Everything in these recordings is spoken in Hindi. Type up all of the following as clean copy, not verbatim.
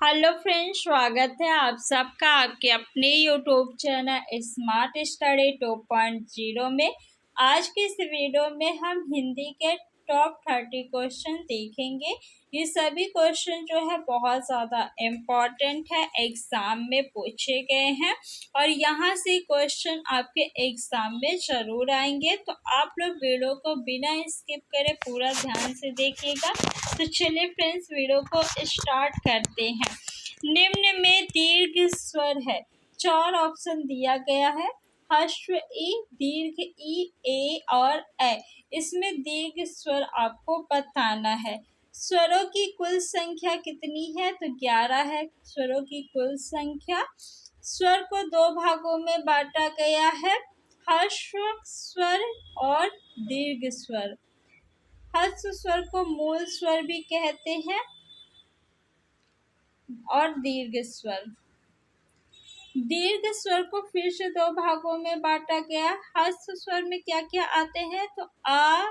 हेलो फ्रेंड्स, स्वागत है आप सबका आपके अपने यूट्यूब चैनल स्मार्ट स्टडी 2.0 में। आज के इस वीडियो में हम हिंदी के टॉप 30 क्वेश्चन देखेंगे। ये सभी क्वेश्चन जो है बहुत ज़्यादा इम्पॉर्टेंट है, एग्ज़ाम में पूछे गए हैं और यहाँ से क्वेश्चन आपके एग्ज़ाम में ज़रूर आएंगे। तो आप लोग वीडियो को बिना स्किप करे पूरा ध्यान से देखिएगा। तो चलिए फ्रेंड्स, वीडियो को स्टार्ट करते हैं। निम्न में दीर्घ स्वर है, 4 ऑप्शन दिया गया है। ह्रस्व ई, दीर्घ ई, ए और ए। इसमें दीर्घ स्वर आपको बताना है। स्वरों की कुल संख्या कितनी है? तो 11 है स्वरों की कुल संख्या। स्वर को 2 भागों में बांटा गया है, ह्रस्व स्वर और दीर्घ स्वर। ह्रस्व स्वर को मूल स्वर भी कहते हैं और दीर्घ स्वर। दीर्घ स्वर को फिर से 2 भागों में बांटा गया। ह्रस्व स्वर में क्या क्या आते हैं? तो आ,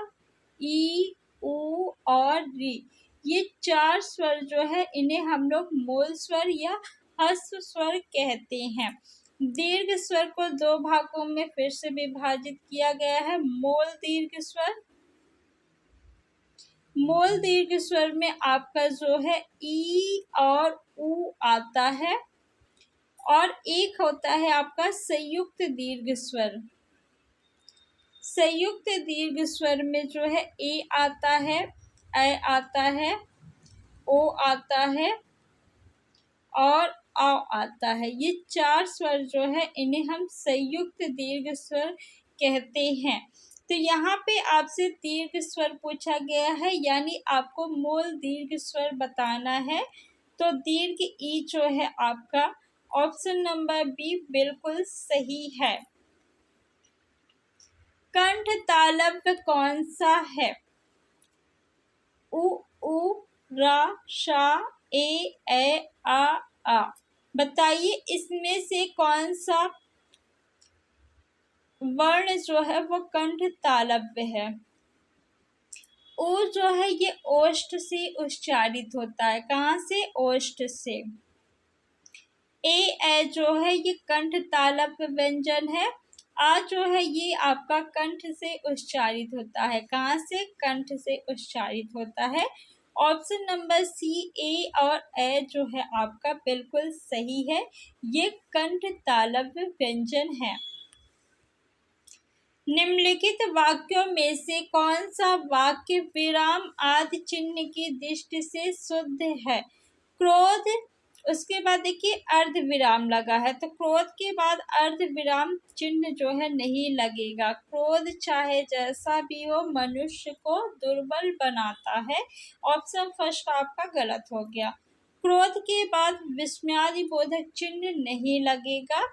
ई, उ और री। ये 4 स्वर जो है इन्हें हम लोग मूल स्वर या ह्रस्व स्वर कहते हैं। दीर्घ स्वर को 2 भागों में फिर से विभाजित किया गया है। मूल दीर्घ स्वर, मूल दीर्घ स्वर में आपका जो है ई और उ आता है और एक होता है आपका संयुक्त दीर्घ स्वर। संयुक्त दीर्घ स्वर में जो है ए आता है, ए आता है, ओ आता है और आ आता है। ये 4 स्वर जो है इन्हें हम संयुक्त दीर्घ स्वर कहते हैं। तो यहाँ पे आपसे दीर्घ स्वर पूछा गया है, यानी आपको मूल दीर्घ स्वर बताना है। तो दीर्घ ई जो है आपका ऑप्शन नंबर बी बिल्कुल सही है। कंठ तालव्य कौन सा है? उ, रा, शा, ए, आ। बताइए इसमें से कौन सा वर्ण जो है वो कंठ तालव्य है? ओ जो है ये ओष्ठ से उच्चारित होता है। कहाँ से? ओष्ठ से। ए जो है ये कंठ तालव्य व्यंजन है। आ जो है ये आपका कंठ से उच्चारित होता है। कहाँ से? कंठ से उच्चारित होता है। ऑप्शन नंबर सी ए और ए जो है आपका बिल्कुल सही है। ये कंठ तालव्य व्यंजन है। निम्नलिखित वाक्यों में से कौन सा वाक्य विराम आदि चिन्ह की दृष्टि से शुद्ध है? क्रोध, उसके बाद देखिए अर्ध विराम लगा है, तो क्रोध के बाद अर्ध विराम चिन्ह जो है नहीं लगेगा। क्रोध चाहे जैसा भी हो मनुष्य को दुर्बल बनाता है। ऑप्शन फर्स्ट आपका गलत हो गया। क्रोध के बाद विस्मयादि बोधक चिन्ह नहीं लगेगा,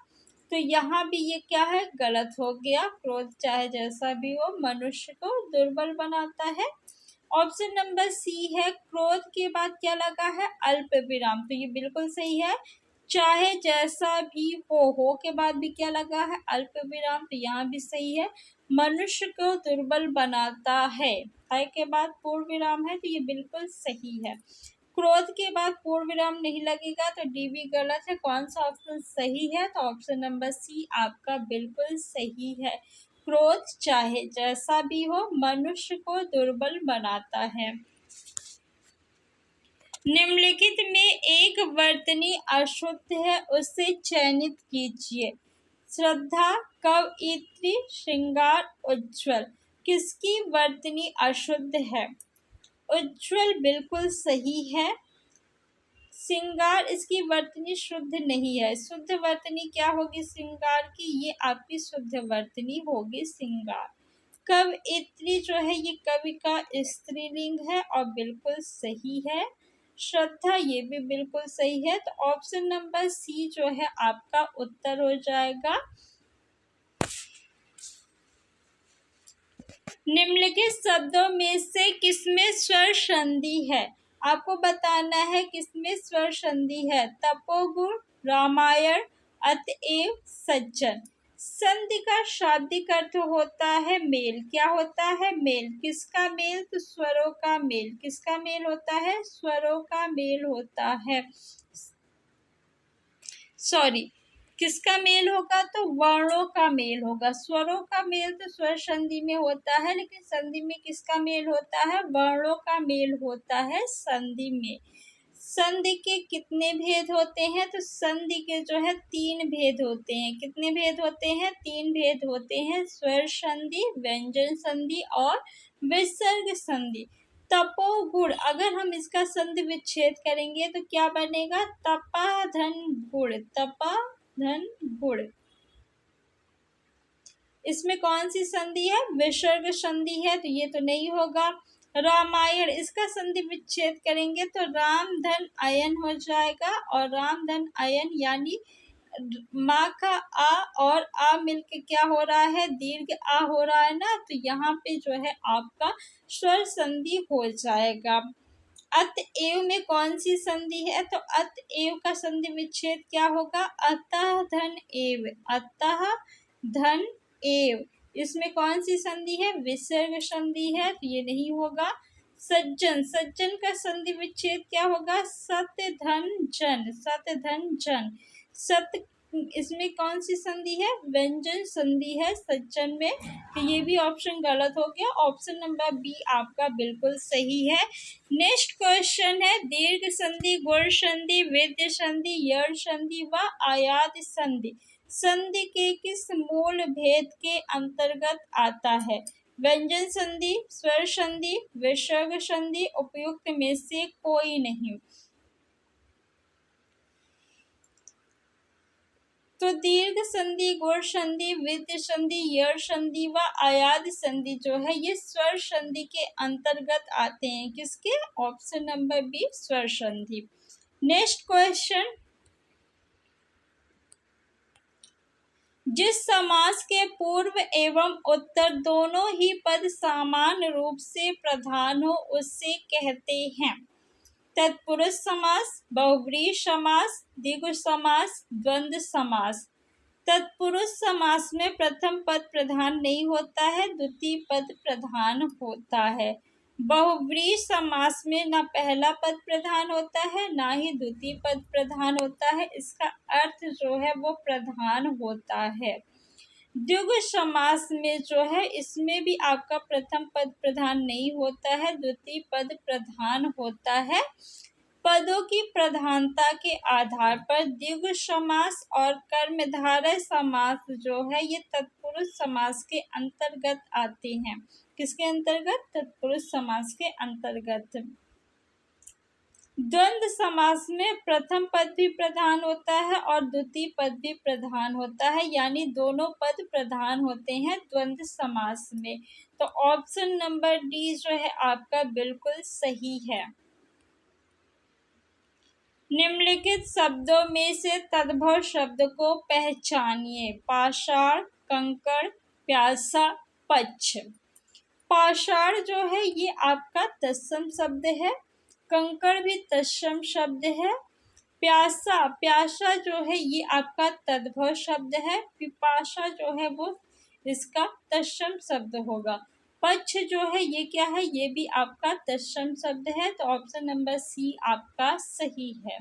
तो यहाँ भी ये क्या है? गलत हो गया। क्रोध चाहे जैसा भी हो मनुष्य को दुर्बल बनाता है। ऑप्शन नंबर सी है, क्रोध के बाद क्या लगा है? अल्प विराम, तो ये बिल्कुल सही है। चाहे जैसा भी हो के बाद भी क्या लगा है? अल्प विराम, तो यहाँ भी सही है। मनुष्य को दुर्बल बनाता है के बाद पूर्ण विराम है, तो ये बिल्कुल सही है। क्रोध के बाद पूर्ण विराम नहीं लगेगा, तो डी भी गलत है। कौन सा ऑप्शन सही है? तो ऑप्शन नंबर सी आपका बिल्कुल सही है। क्रोध चाहे जैसा भी हो मनुष्य को दुर्बल बनाता है। निम्नलिखित में एक वर्तनी अशुद्ध है, उसे चयनित कीजिए। श्रद्धा, कवयित्री, श्रृंगार, उज्ज्वल। किसकी वर्तनी अशुद्ध है? उज्ज्वल बिल्कुल सही है। श्रृंगार इसकी वर्तनी शुद्ध नहीं है। शुद्ध वर्तनी क्या होगी श्रृंगार की? ये आपकी शुद्ध वर्तनी होगी श्रृंगार। कवयित्री जो है ये कवि का स्त्रीलिंग है और बिल्कुल सही है। श्रद्धा ये भी बिल्कुल सही है। तो ऑप्शन नंबर सी जो है आपका उत्तर हो जाएगा। निम्नलिखित शब्दों में से किसमें स्वर संधि है? आपको बताना है किसमें स्वर संधि है। तपोगुण, रामायण, अतएव, सज्जन। संधि का शाब्दिक अर्थ होता है मेल। क्या होता है? मेल। किसका मेल? तो स्वरों का मेल। किसका मेल होता है? स्वरों का मेल होता है। सॉरी, किसका मेल होगा? तो वर्णों का मेल होगा। स्वरों का मेल तो स्वर संधि में होता है, लेकिन संधि में किसका मेल होता है? वर्णों का मेल होता है संधि में। संधि के कितने भेद होते हैं? तो संधि के जो है 3 भेद होते हैं। कितने भेद होते हैं? 3 भेद होते हैं। स्वर संधि, व्यंजन संधि और विसर्ग संधि। तपो गुण, अगर हम इसका संधि विच्छेद करेंगे तो क्या बनेगा? तपा धन गुण। तपा धन गुण। इसमें कौन सी संधि है? विसर्ग संधि है, तो ये तो नहीं होगा। रामायण, इसका संधि विच्छेद करेंगे तो राम धन अयन हो जाएगा, और राम धन अयन यानी माँ का आ और आ मिलके क्या हो रहा है? दीर्घ आ हो रहा है ना, तो यहाँ पे जो है आपका स्वर संधि हो जाएगा। अत एव में कौन सी संधि है? तो अत एव का संधि विच्छेद क्या होगा? अतः धन एव। अतः धन एव। इसमें कौन सी संधि है? विसर्ग संधि है, तो ये नहीं होगा। सज्जन, सज्जन का संधि विच्छेद क्या होगा? सत धन जन। सत धन जन। सत, इसमें कौन सी संधि है? व्यंजन संधि है सज्जन में, तो ये भी ऑप्शन गलत हो गया। ऑप्शन नंबर बी आपका बिल्कुल सही है। नेक्स्ट क्वेश्चन है, दीर्घ संधि, गुण संधि, विद्य संधि, यर संधि व आयात संधि संधि के किस मूल भेद के अंतर्गत आता है? व्यंजन संधि, स्वर संधि, विसर्ग संधि, उपयुक्त में से कोई नहीं। तो दीर्घ संधि, गुण संधि, विद्य संधि, यर संधि व आयाद संधि जो है ये स्वर संधि के अंतर्गत आते हैं। किसके? ऑप्शन नंबर बी, स्वर संधि। नेक्स्ट क्वेश्चन, जिस समास के पूर्व एवं उत्तर दोनों ही पद समान रूप से प्रधान हो उसे कहते हैं तत्पुरुष समास, बहुव्रीहि समास, द्विगु समास, द्वंद्व समास। तत्पुरुष समास में प्रथम पद प्रधान नहीं होता है, द्वितीय पद प्रधान होता है। बहुव्रीहि समास में ना पहला पद प्रधान होता है, ना ही द्वितीय पद प्रधान होता है। इसका अर्थ जो है वो प्रधान होता है। द्विगु समास में जो है इसमें भी आपका प्रथम पद प्रधान नहीं होता है, द्वितीय पद प्रधान होता है। पदों की प्रधानता के आधार पर द्विगु समास और कर्मधारय समास जो है ये तत्पुरुष समास के अंतर्गत आते हैं। किसके अंतर्गत? तत्पुरुष समास के अंतर्गत। द्वंद्व समास में प्रथम पद भी प्रधान होता है और द्वितीय पद भी प्रधान होता है, यानी दोनों पद प्रधान होते हैं द्वंद्व समास में। तो ऑप्शन नंबर डी जो है आपका बिल्कुल सही है। निम्नलिखित शब्दों में से तद्भव शब्द को पहचानिए। पाषाण, कंकड़, प्यासा, पच्छ। पाषाण जो है ये आपका तत्सम शब्द है। कंकड़ भी तत्सम शब्द है। प्यासा, प्यासा जो है ये आपका तद्भव शब्द है। पिपासा जो है वो इसका तत्सम शब्द होगा। पच्छ जो है ये क्या है? ये भी आपका तत्सम शब्द है, तो ऑप्शन नंबर सी आपका सही है।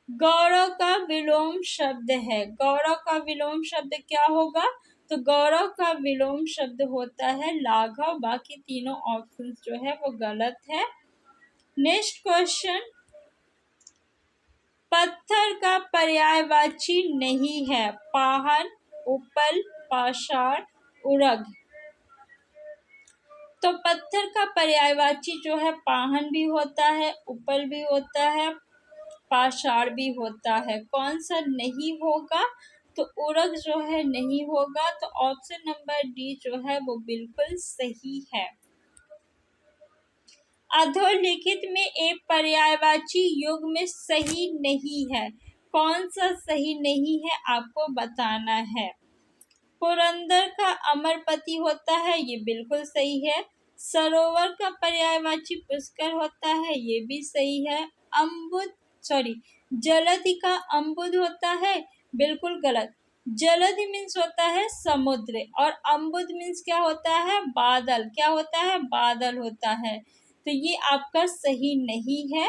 गौरव का विलोम शब्द है। गौरव का विलोम शब्द क्या होगा? तो गौरव का विलोम शब्द होता है लाघव। बाकी तीनों ऑप्शन जो है वो गलत है। नेक्स्ट क्वेश्चन, पत्थर का पर्यायवाची नहीं है। पाहन, उपल, पाषाण, उरग। तो पत्थर का पर्यायवाची जो है पाहन भी होता है, उपल भी होता है, पाषाण भी होता है। कौन सा नहीं होगा? तो उरग जो है नहीं होगा, तो ऑप्शन नंबर डी जो है वो बिल्कुल सही है। अधोलिखित में एक पर्यायवाची युग्म सही नहीं है। कौन सा सही नहीं है आपको बताना है। पुरंदर का अमरपति होता है, ये बिल्कुल सही है। सरोवर का पर्यायवाची पुष्कर होता है, ये भी सही है। जलधि का अम्बुद होता है, बिल्कुल गलत। जलधि मीन्स होता है समुद्र, और अम्बुद मीन्स क्या होता है, बादल। क्या होता है, बादल होता है। तो ये आपका सही नहीं है।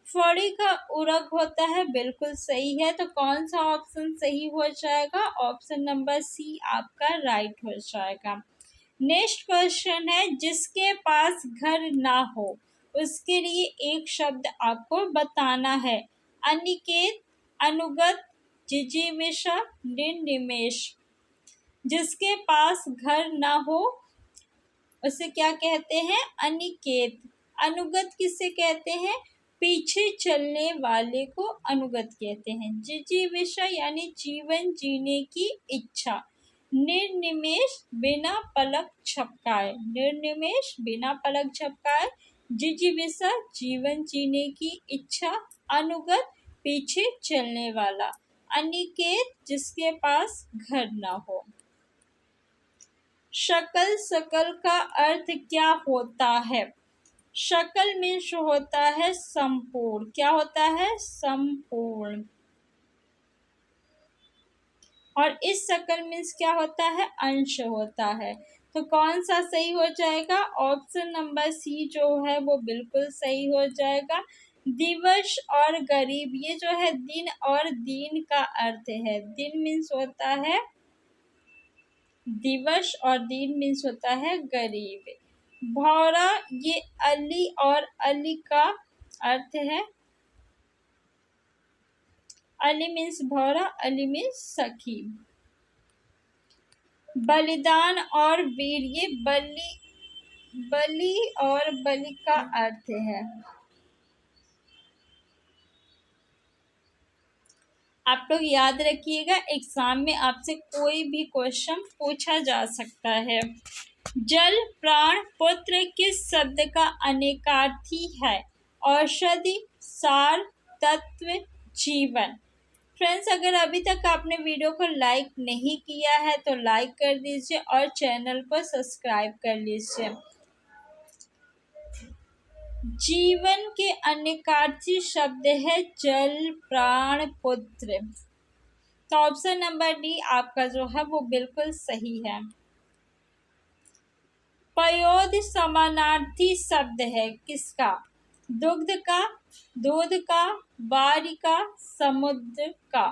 फड़ी का उरग होता है, बिल्कुल सही है। तो कौन सा ऑप्शन सही हो जाएगा, ऑप्शन नंबर सी आपका राइट हो जाएगा। नेक्स्ट क्वेश्चन है, जिसके पास घर ना हो उसके लिए एक शब्द आपको बताना है। अनिकेत, अनुगत, जिजीविषा, निर्निमेष। जिसके पास घर ना हो उसे क्या कहते हैं, अनिकेत। अनुगत किसे कहते हैं, पीछे चलने वाले को अनुगत कहते हैं। जिजीविषा यानी जीवन जीने की इच्छा। निर्निमेष, बिना पलक झपकाए। निर्निमेष, बिना पलक झपकाए। जिजीविषा, जीवन जीने की इच्छा। अनुगत, पीछे चलने वाला। अनिकेत, जिसके पास घर ना हो। शकल, सकल का अर्थ क्या होता है। शकल मीन्स होता है संपूर्ण। क्या होता है, संपूर्ण। और इस शकल मीन्स क्या होता है, अंश होता है। तो कौन सा सही हो जाएगा, ऑप्शन नंबर सी जो है वो बिल्कुल सही हो जाएगा। दिवस और गरीब, ये जो है दिन और दीन का अर्थ है। दिन मीन्स होता है दिवस और दीन मीन्स होता है गरीब। भौरा, ये अली और अली का अर्थ है। अली मीन्स भौरा, अली मीन्स सखी। बलिदान और वीर, ये बलि और बलि का अर्थ है। आप लोग याद रखिएगा, एग्जाम में आपसे कोई भी क्वेश्चन पूछा जा सकता है। जल, प्राण, पुत्र किस शब्द का अनेकार्थी है। औषधि, सार, तत्व, जीवन। फ्रेंड्स, अगर अभी तक आपने वीडियो को लाइक नहीं किया है तो लाइक कर दीजिए और चैनल को सब्सक्राइब कर लीजिए। जीवन के अनेकार्थी शब्द है जल, प्राण, पुत्र। तो ऑप्शन नंबर डी आपका जो है वो बिल्कुल सही है। पयोद समानार्थी शब्द है किसका, दुग्ध का, दूध का, वारी का, समुद्र का।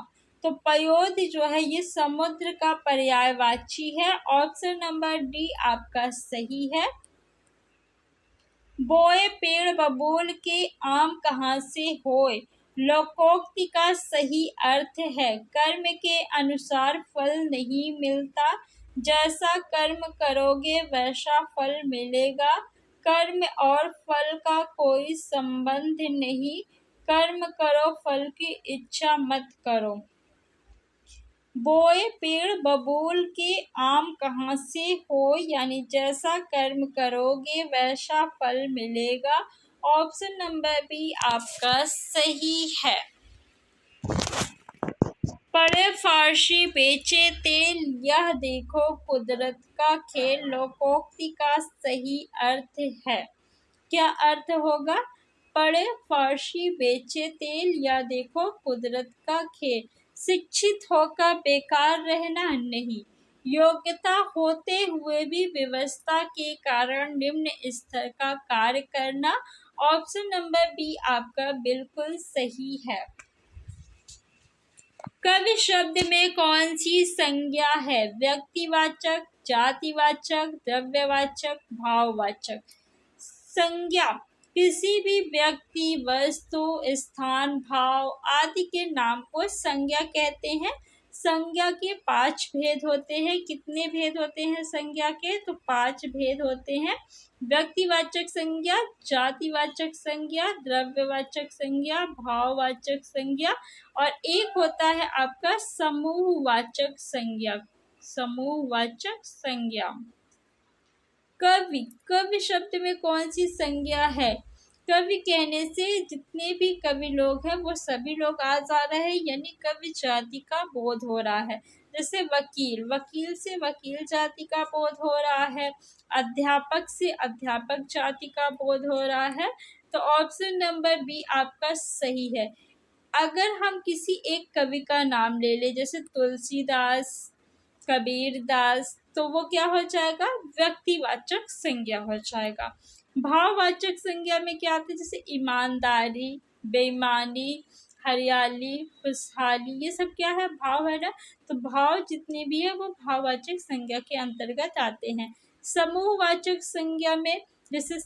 तो पयोद जो है ये समुद्र का पर्यायवाची है। ऑप्शन नंबर डी आपका सही है। बोए पेड़ बबूल के आम कहाँ से होए, लोकोक्ति का सही अर्थ है कर्म के अनुसार फल नहीं मिलता, जैसा कर्म करोगे वैसा फल मिलेगा, कर्म और फल का कोई संबंध नहीं, कर्म करो फल की इच्छा मत करो। बोए पेड़ बबूल के आम कहाँ से हो, यानी जैसा कर्म करोगे वैसा फल मिलेगा। ऑप्शन नंबर बी आपका सही है। पढ़े फारसी बेचे तेल, यह देखो कुदरत का खेल, लोकोक्ति का सही अर्थ है। क्या अर्थ होगा, पढ़े फारसी बेचे तेल, या देखो कुदरत का खेल। शिक्षित होकर बेकार रहना नहीं, योग्यता होते हुए भी व्यवस्था के कारण निम्न स्तर का कार्य करना। ऑप्शन नंबर बी आपका बिल्कुल सही है। कवि शब्द में कौन सी संज्ञा है, व्यक्तिवाचक, जातिवाचक, द्रव्यवाचक, भाववाचक। संज्ञा किसी भी व्यक्ति, वस्तु, स्थान, भाव आदि के नाम को संज्ञा कहते हैं। संज्ञा के 5 भेद होते हैं। कितने भेद होते हैं संज्ञा के, तो 5 भेद होते हैं। व्यक्तिवाचक संज्ञा, जातिवाचक संज्ञा, द्रव्यवाचक संज्ञा, भाववाचक संज्ञा, और एक होता है आपका समूहवाचक संज्ञा। समूहवाचक संज्ञा। कवि, कवि शब्द में कौन सी संज्ञा है, कवि कहने से जितने भी कवि लोग हैं वो सभी लोग आ जा रहे हैं, यानी कवि जाति का बोध हो रहा है। जैसे वकील, वकील से वकील जाति का बोध हो रहा है। अध्यापक से अध्यापक जाति का बोध हो रहा है। तो ऑप्शन नंबर बी आपका सही है। अगर हम किसी एक कवि का नाम ले ले, जैसे तुलसीदास, कबीरदास, तो वो क्या हो जाएगा, व्यक्तिवाचक संज्ञा हो जाएगा। भाववाचक संज्ञा में क्या आता है, जैसे ईमानदारी, बेईमानी, हरियाली, खुशहाली, ये सब क्या है, भाव है ना। तो भाव जितने भी है वो भाववाचक संज्ञा के अंतर्गत आते हैं। समूहवाचक संज्ञा में जैसे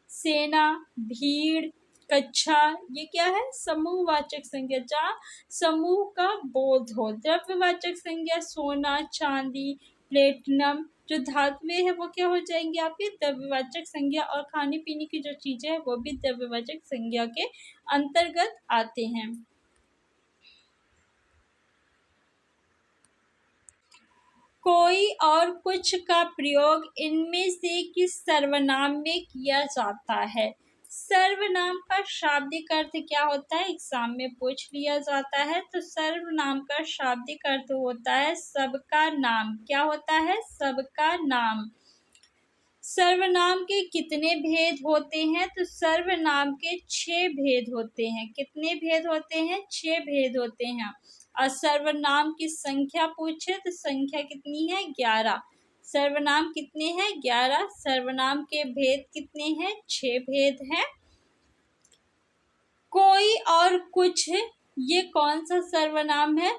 सेना, भीड़, कक्षा, ये क्या है, समूहवाचक संज्ञा, जहाँ समूह का बोध हो। द्रव्यवाचक संज्ञा सोना, चांदी, प्लेटिनम, जो धातुएं है वो क्या हो जाएंगे आपके द्रव्यवाचक संज्ञा, और खाने पीने की जो चीजें हैं वो भी द्रव्यवाचक संज्ञा के अंतर्गत आते हैं। कोई और कुछ का प्रयोग इनमें से किस सर्वनाम में किया जाता है। सर्वनाम का शाब्दिक अर्थ क्या होता है, एग्जाम में पूछ लिया जाता है। तो सर्वनाम का शाब्दिक अर्थ होता है सबका नाम। क्या होता है, सबका नाम। सर्वनाम के कितने भेद होते हैं, तो सर्वनाम के 6 भेद होते हैं। कितने भेद होते हैं, 6 भेद होते हैं। और सर्वनाम की संख्या पूछे तो संख्या कितनी है, 11। सर्वनाम कितने हैं, 11। सर्वनाम के भेद कितने हैं, 6 भेद हैं। कोई और कुछ, ये कौन सा सर्वनाम है,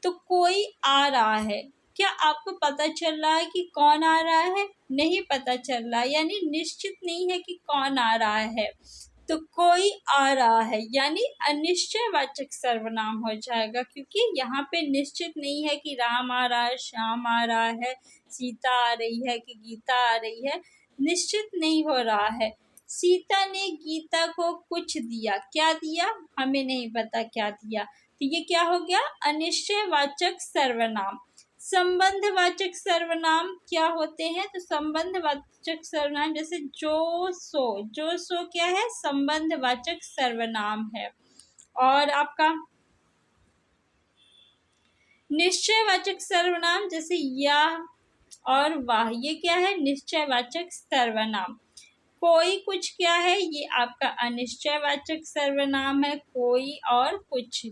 तो कोई आ रहा है। क्या आपको पता चल रहा है कि कौन आ रहा है, नहीं पता चल रहा है, यानी निश्चित नहीं है कि कौन आ रहा है। तो कोई आ रहा है यानी अनिश्चयवाचक सर्वनाम हो जाएगा, क्योंकि यहाँ पे निश्चित नहीं है कि राम आ रहा है, श्याम आ रहा है, सीता आ रही है कि गीता आ रही है, निश्चित नहीं हो रहा है। सीता ने गीता को कुछ दिया, क्या दिया, हमें नहीं पता क्या दिया। तो ये क्या हो गया, अनिश्चयवाचक सर्वनाम। संबंधवाचक सर्वनाम क्या होते हैं, तो संबंधवाचक सर्वनाम जैसे जो सो क्या है, संबंधवाचक सर्वनाम है। और आपका निश्चयवाचक सर्वनाम जैसे या और वाह, ये क्या है, निश्चयवाचक सर्वनाम। कोई कुछ क्या है, ये आपका अनिश्चयवाचक सर्वनाम है, कोई और कुछ।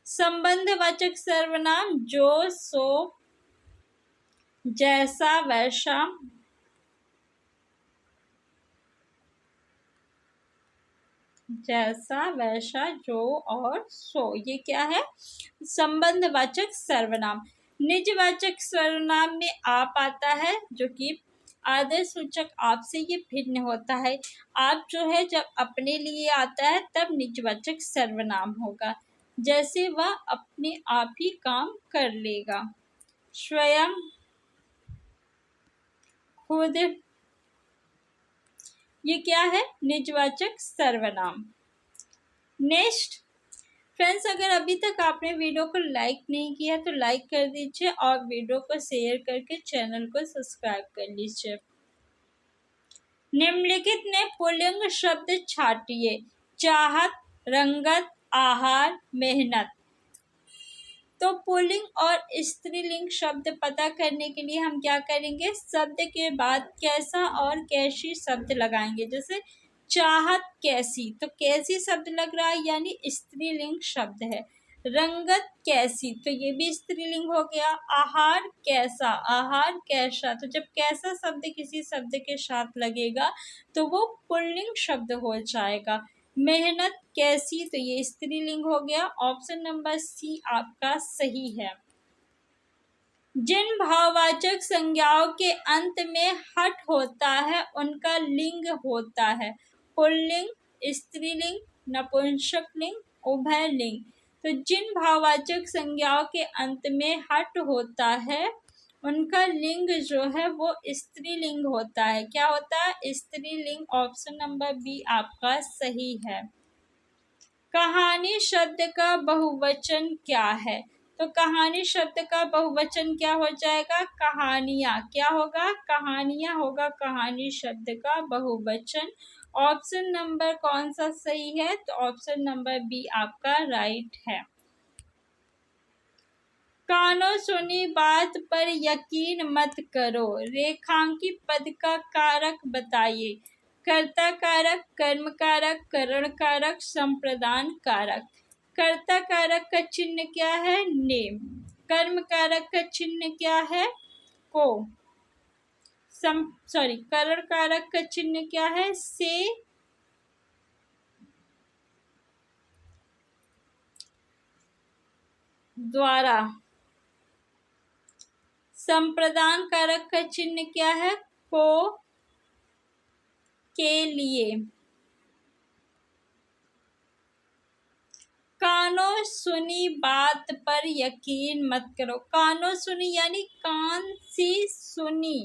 संबंधवाचक सर्वनाम जो सो, जैसा वैसा, जैसा वैसा, जो और सो, ये क्या है, संबंधवाचक सर्वनाम। निजवाचक सर्वनाम में आप आता है, जो कि आदर्श सूचक आप से ये भिन्न होता है। आप जो है जब अपने लिए आता है तब निजवाचक सर्वनाम होगा, जैसे वह अपने आप ही काम कर लेगा, स्वयं, खुद, ये क्या है, निजवाचक सर्वनाम। नेक्स्ट फ्रेंड्स, अगर अभी तक आपने वीडियो को लाइक नहीं किया तो लाइक कर दीजिए और वीडियो को शेयर करके चैनल को सब्सक्राइब कर लीजिए। निम्नलिखित में पुल्लिंग शब्द छाटिए, चाहत, रंगत, आहार, मेहनत। तो पुल्लिंग और स्त्रीलिंग शब्द पता करने के लिए हम क्या करेंगे, शब्द के बाद कैसा और कैसी शब्द लगाएंगे। जैसे चाहत कैसी, तो कैसी शब्द लग रहा है, यानी स्त्रीलिंग शब्द है। रंगत कैसी, तो ये भी स्त्रीलिंग हो गया। आहार कैसा, आहार कैसा, तो जब कैसा शब्द किसी शब्द के साथ लगेगा तो वो पुल्लिंग शब्द हो जाएगा। मेहनत कैसी, तो ये स्त्रीलिंग हो गया। ऑप्शन नंबर सी आपका सही है। जिन भाववाचक संज्ञाओं के अंत में हट होता है उनका लिंग होता है पुल्लिंग, स्त्रीलिंग, नपुंसकलिंग, उभयलिंग। तो जिन भाववाचक संज्ञाओं के अंत में हट होता है उनका लिंग जो है वो स्त्रीलिंग होता है। क्या होता है, स्त्रीलिंग। ऑप्शन नंबर बी आपका सही है। कहानी शब्द का बहुवचन क्या है, तो कहानी शब्द का बहुवचन क्या हो जाएगा, कहानियाँ। क्या होगा, कहानियाँ होगा कहानी शब्द का बहुवचन। ऑप्शन नंबर कौन सा सही है, तो ऑप्शन नंबर बी आपका राइट है। कानों सुनी बात पर यकीन मत करो, रेखांकित पद का कारक बताइए। कर्ता कारक, कर्म कारक, करण कारक, संप्रदान कारक। कर्ता कारक का चिन्ह क्या है? ने। कर्म कारक का चिन्ह क्या है? को। करण कारक का चिन्ह क्या है? से। द्वारा। संप्रदान कारक का चिन्ह क्या है? को, के लिए। कानों सुनी बात पर यकीन मत करो। कानों सुनी यानी कान से सुनी।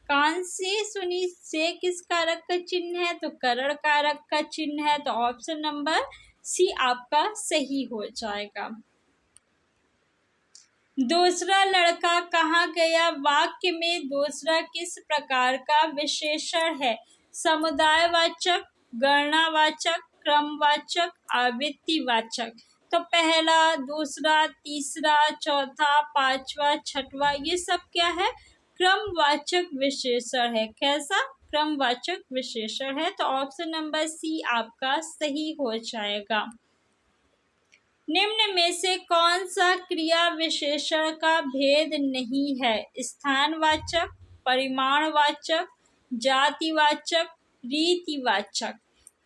कान से सुनी से किस कारक का चिन्ह है? तो करण कारक का चिन्ह है। तो ऑप्शन नंबर सी आपका सही हो जाएगा। दूसरा लड़का कहाँ गया वाक्य में दूसरा किस प्रकार का विशेषण है? समुदायवाचक, गणनावाचक, क्रमवाचक, आवृत्तिवाचक। तो पहला, दूसरा, तीसरा, चौथा, पांचवा, छठवा, ये सब क्या है? क्रमवाचक विशेषण है। कैसा? क्रमवाचक विशेषण है। तो ऑप्शन नंबर सी आपका सही हो जाएगा। निम्न में से कौन सा क्रिया विशेषण का भेद नहीं है? स्थानवाचक, परिमाणवाचक, जातिवाचक, रीतिवाचक।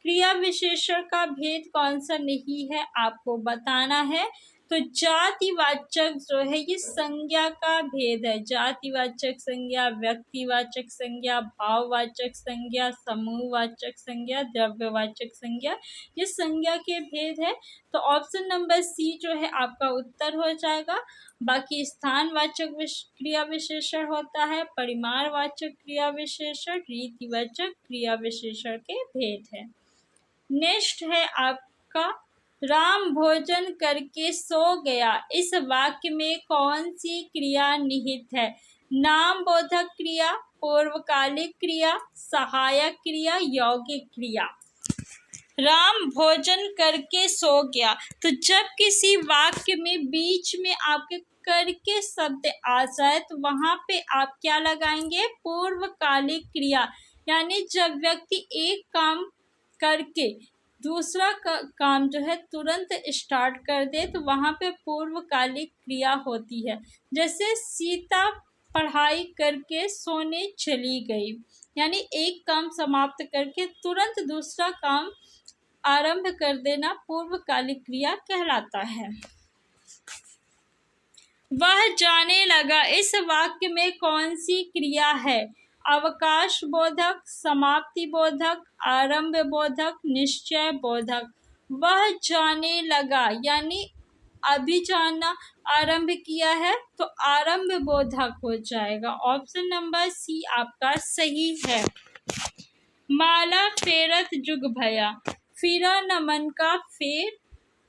क्रिया विशेषण का भेद कौन सा नहीं है आपको बताना है। तो जातिवाचक जो है ये संज्ञा का भेद है। जातिवाचक संज्ञा, व्यक्तिवाचक संज्ञा, भाववाचक संज्ञा, समूहवाचक संज्ञा, द्रव्यवाचक संज्ञा, ये संज्ञा के भेद है। तो ऑप्शन नंबर सी जो है आपका उत्तर हो जाएगा। बाकी स्थानवाचक क्रिया विशेषण होता है, परिमाणवाचक क्रिया विशेषण, रीतिवाचक क्रिया विशेषण के भेद है। नेक्स्ट है आपका, राम भोजन करके सो गया। इस वाक्य में कौन सी क्रिया निहित है? नाम बोधक क्रिया, पूर्वकालिक क्रिया, सहायक क्रिया, यौगिक क्रिया। राम भोजन करके सो गया। तो जब किसी वाक्य में बीच में आपके करके शब्द आ जाए तो वहां पे आप क्या लगाएंगे? पूर्वकालिक क्रिया। यानी जब व्यक्ति एक काम करके दूसरा काम जो है तुरंत स्टार्ट कर दे तो वहां पे पूर्वकालिक क्रिया होती है। जैसे सीता पढ़ाई करके सोने चली गई, यानी एक काम समाप्त करके तुरंत दूसरा काम आरंभ कर देना पूर्वकालिक क्रिया कहलाता है। वह जाने लगा। इस वाक्य में कौन सी क्रिया है? अवकाश बोधक, समाप्ति बोधक, आरंभ बोधक, निश्चय बोधक। वह जाने लगा यानी अभी जानना आरंभ किया है तो आरंभ बोधक हो जाएगा। ऑप्शन नंबर सी आपका सही है। माला फेरत जुग भया, फिरा न मन का फेर,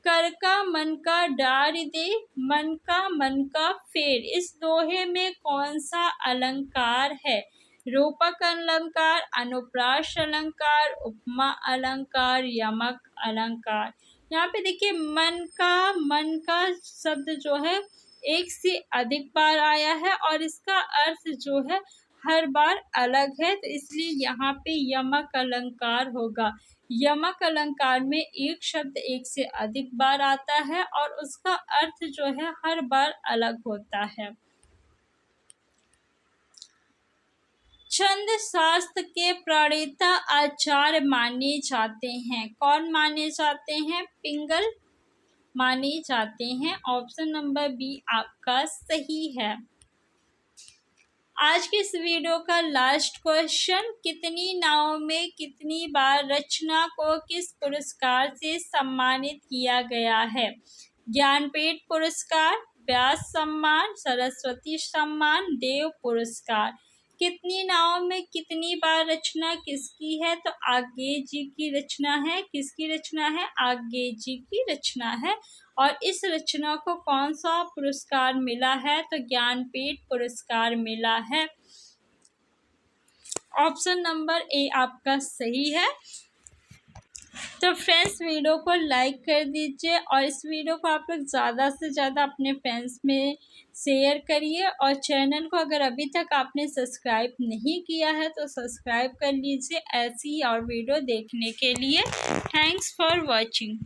कर का मन का डार दे, मन का फेर। इस दोहे में कौन सा अलंकार है? रूपक अलंकार, अनुप्रास अलंकार, उपमा अलंकार, यमक अलंकार। यहाँ पे देखिए मन का शब्द जो है एक से अधिक बार आया है और इसका अर्थ जो है हर बार अलग है, तो इसलिए यहाँ पे यमक अलंकार होगा। यमक अलंकार में एक शब्द एक से अधिक बार आता है और उसका अर्थ जो है हर बार अलग होता है। छंद शास्त्र के प्रणेता आचार्य माने जाते हैं। कौन माने जाते हैं? पिंगल माने जाते हैं। ऑप्शन नंबर बी आपका सही है। आज के इस वीडियो का लास्ट क्वेश्चन, कितनी नावों में कितनी बार रचना को किस पुरस्कार से सम्मानित किया गया है? ज्ञानपीठ पुरस्कार, व्यास सम्मान, सरस्वती सम्मान, देव पुरस्कार। कितनी नावों में कितनी बार रचना किसकी है? तो आगे जी की रचना है। किसकी रचना है? आगे जी की रचना है। और इस रचना को कौन सा पुरस्कार मिला है? तो ज्ञानपीठ पुरस्कार मिला है। ऑप्शन नंबर ए आपका सही है। तो फ्रेंड्स वीडियो को लाइक कर दीजिए और इस वीडियो को आप लोग ज़्यादा से ज़्यादा अपने फ्रेंड्स में शेयर करिए और चैनल को अगर अभी तक आपने सब्सक्राइब नहीं किया है तो सब्सक्राइब कर लीजिए ऐसी और वीडियो देखने के लिए। Thanks for watching.